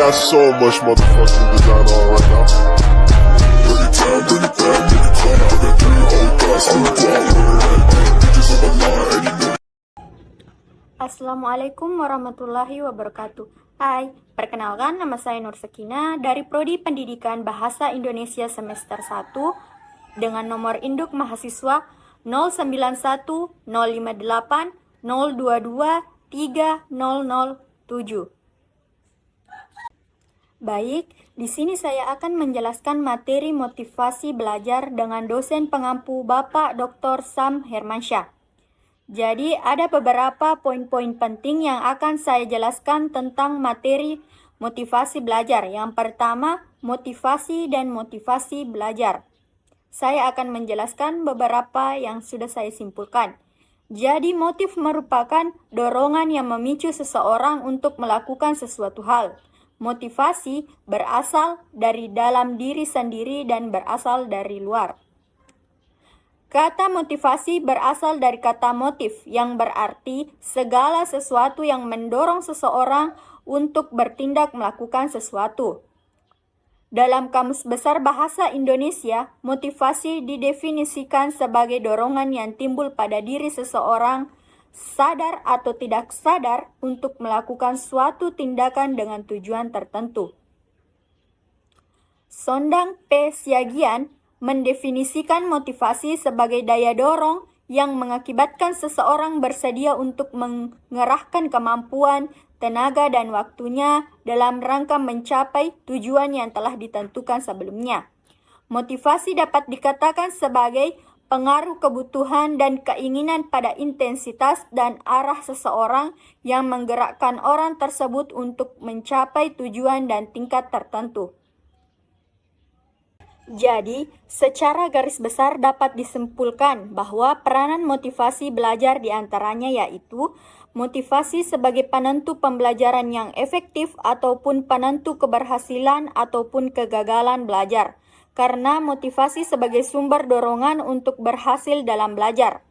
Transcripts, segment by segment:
got so much motherfucking design on right now. Bring it down, bring it back, make it clap. I got 3 old guys, 3 block, bitches on my line, and you know. Assalamualaikum warahmatullahi wabarakatuh. Hai, perkenalkan nama saya Nur Sekina dari Prodi Pendidikan Bahasa Indonesia semester 1 dengan nomor induk mahasiswa 091-058-022-3007. Baik, di sini saya akan menjelaskan materi motivasi belajar dengan dosen pengampu Bapak Dr. Sam Hermansyah. Jadi ada beberapa poin-poin penting yang akan saya jelaskan tentang materi motivasi belajar. Yang pertama, motivasi dan motivasi belajar. Saya akan menjelaskan beberapa yang sudah saya simpulkan. Jadi motif merupakan dorongan yang memicu seseorang untuk melakukan sesuatu hal. Motivasi berasal dari dalam diri sendiri dan berasal dari luar. Kata motivasi berasal dari kata motif yang berarti segala sesuatu yang mendorong seseorang untuk bertindak melakukan sesuatu. Dalam Kamus Besar Bahasa Indonesia, motivasi didefinisikan sebagai dorongan yang timbul pada diri seseorang sadar atau tidak sadar untuk melakukan suatu tindakan dengan tujuan tertentu. Sondang P. Siagian mendefinisikan motivasi sebagai daya dorong yang mengakibatkan seseorang bersedia untuk mengerahkan kemampuan, tenaga, dan waktunya dalam rangka mencapai tujuan yang telah ditentukan sebelumnya. Motivasi dapat dikatakan sebagai pengaruh kebutuhan dan keinginan pada intensitas dan arah seseorang yang menggerakkan orang tersebut untuk mencapai tujuan dan tingkat tertentu. Jadi, secara garis besar dapat disimpulkan bahwa peranan motivasi belajar diantaranya yaitu motivasi sebagai penentu pembelajaran yang efektif ataupun penentu keberhasilan ataupun kegagalan belajar, karena motivasi sebagai sumber dorongan untuk berhasil dalam belajar.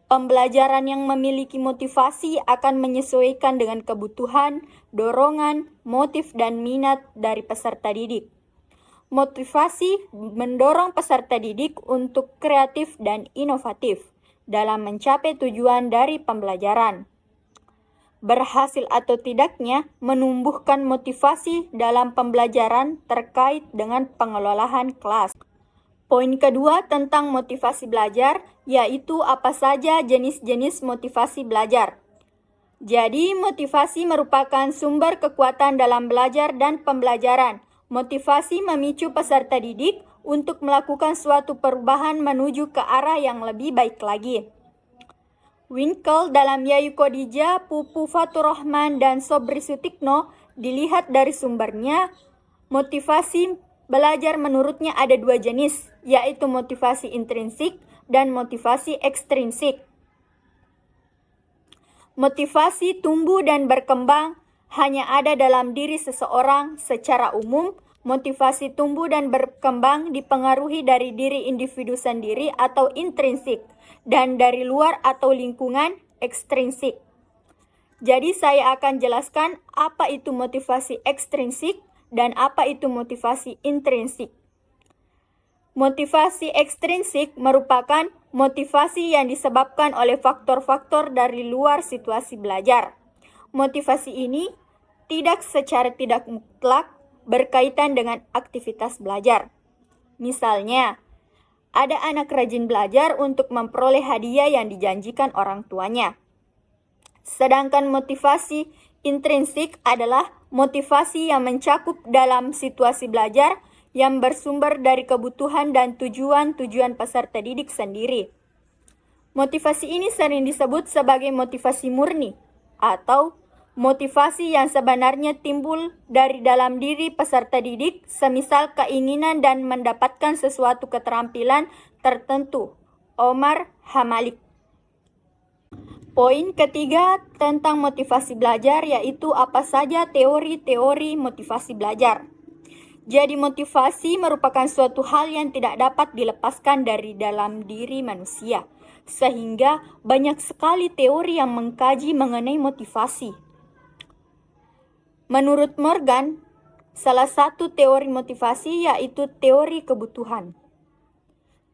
Pembelajaran yang memiliki motivasi akan menyesuaikan dengan kebutuhan, dorongan, motif, dan minat dari peserta didik. Motivasi mendorong peserta didik untuk kreatif dan inovatif dalam mencapai tujuan dari pembelajaran. Berhasil atau tidaknya menumbuhkan motivasi dalam pembelajaran terkait dengan pengelolaan kelas. Poin kedua tentang motivasi belajar, yaitu apa saja jenis-jenis motivasi belajar. Jadi, motivasi merupakan sumber kekuatan dalam belajar dan pembelajaran. Motivasi memicu peserta didik untuk melakukan suatu perubahan menuju ke arah yang lebih baik lagi. Winkel dalam Yayu Khadijah, Pupu Fatur Rahman, dan Sobri Sutikno dilihat dari sumbernya, motivasi belajar menurutnya ada 2 jenis, yaitu motivasi intrinsik dan motivasi ekstrinsik. Motivasi tumbuh dan berkembang hanya ada dalam diri seseorang secara umum. Motivasi tumbuh dan berkembang dipengaruhi dari diri individu sendiri atau intrinsik, dan dari luar atau lingkungan ekstrinsik. Jadi saya akan jelaskan apa itu motivasi ekstrinsik dan apa itu motivasi intrinsik. Motivasi ekstrinsik merupakan motivasi yang disebabkan oleh faktor-faktor dari luar situasi belajar. Motivasi ini tidak secara tidak mutlak berkaitan dengan aktivitas belajar. Misalnya, ada anak rajin belajar untuk memperoleh hadiah yang dijanjikan orang tuanya. Sedangkan motivasi intrinsik adalah motivasi yang mencakup dalam situasi belajar yang bersumber dari kebutuhan dan tujuan-tujuan peserta didik sendiri. Motivasi ini sering disebut sebagai motivasi murni atau motivasi yang sebenarnya timbul dari dalam diri peserta didik, semisal keinginan dan mendapatkan sesuatu keterampilan tertentu. Omar Hamalik. Poin ketiga tentang motivasi belajar yaitu apa saja teori-teori motivasi belajar. Jadi motivasi merupakan suatu hal yang tidak dapat dilepaskan dari dalam diri manusia, sehingga banyak sekali teori yang mengkaji mengenai motivasi. Menurut Morgan, salah satu teori motivasi yaitu teori kebutuhan.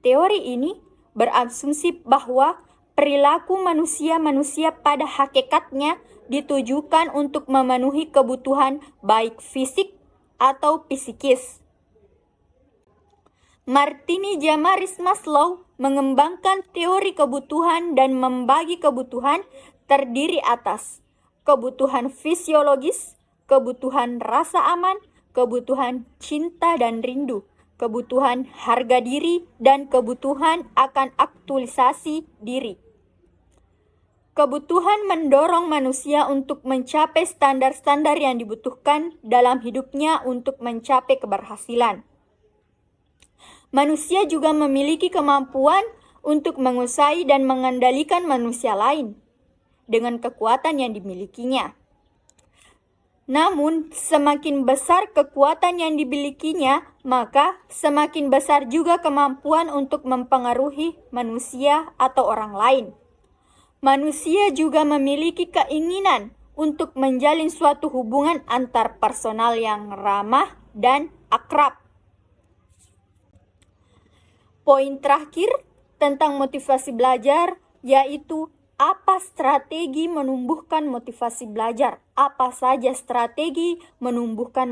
Teori ini berasumsi bahwa perilaku manusia pada hakikatnya ditujukan untuk memenuhi kebutuhan baik fisik atau psikis. Martini Jamaris Maslow mengembangkan teori kebutuhan dan membagi kebutuhan terdiri atas kebutuhan fisiologis, kebutuhan rasa aman, kebutuhan cinta dan rindu, kebutuhan harga diri, dan kebutuhan akan aktualisasi diri. Kebutuhan mendorong manusia untuk mencapai standar-standar yang dibutuhkan dalam hidupnya untuk mencapai keberhasilan. Manusia juga memiliki kemampuan untuk menguasai dan mengendalikan manusia lain dengan kekuatan yang dimilikinya. Namun, semakin besar kekuatan yang dimilikinya, maka semakin besar juga kemampuan untuk mempengaruhi manusia atau orang lain. Manusia juga memiliki keinginan untuk menjalin suatu hubungan antar personal yang ramah dan akrab. Poin terakhir tentang motivasi belajar yaitu apa strategi menumbuhkan motivasi belajar? Apa saja strategi menumbuhkan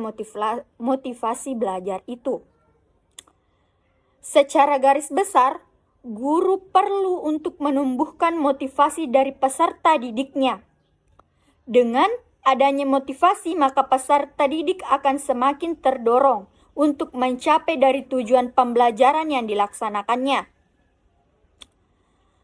motivasi belajar itu? Secara garis besar, guru perlu untuk menumbuhkan motivasi dari peserta didiknya. Dengan adanya motivasi, maka peserta didik akan semakin terdorong untuk mencapai dari tujuan pembelajaran yang dilaksanakannya.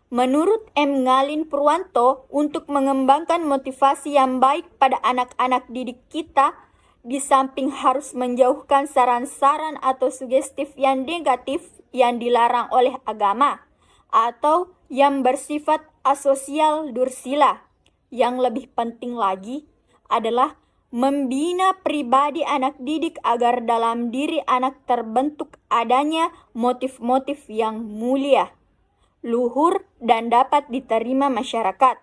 Menurut M. Ngalin Purwanto, untuk mengembangkan motivasi yang baik pada anak-anak didik kita, di samping harus menjauhkan saran-saran atau sugestif yang negatif yang dilarang oleh agama, atau yang bersifat asosial dursila, yang lebih penting lagi adalah membina pribadi anak didik agar dalam diri anak terbentuk adanya motif-motif yang mulia, luhur, dan dapat diterima masyarakat.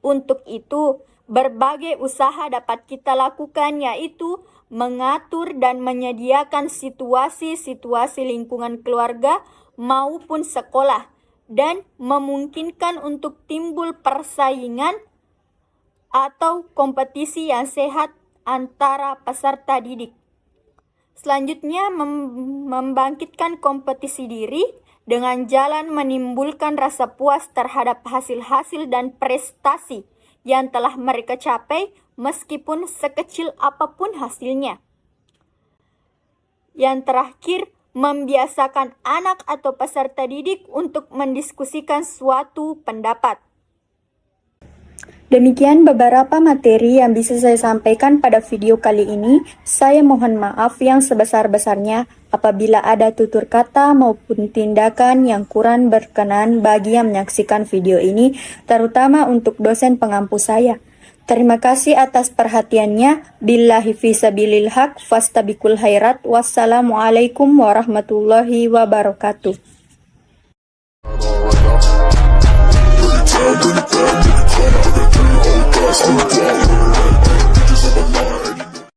Untuk itu, berbagai usaha dapat kita lakukan yaitu mengatur dan menyediakan situasi-situasi lingkungan keluarga maupun sekolah dan memungkinkan untuk timbul persaingan atau kompetisi yang sehat antara peserta didik. Selanjutnya, membangkitkan kompetisi diri dengan jalan menimbulkan rasa puas terhadap hasil-hasil dan prestasi yang telah mereka capai meskipun sekecil apapun hasilnya. Yang terakhir, membiasakan anak atau peserta didik untuk mendiskusikan suatu pendapat. Demikian beberapa materi yang bisa saya sampaikan pada video kali ini. Saya mohon maaf yang sebesar-besarnya apabila ada tutur kata maupun tindakan yang kurang berkenan bagi yang menyaksikan video ini, terutama untuk dosen pengampu saya. Terima kasih atas perhatiannya. Billahi fisabilil haq fastabiqul khairat. Wassalamualaikum warahmatullahi wabarakatuh. Bring it down, I got 3 whole thoughts on the block.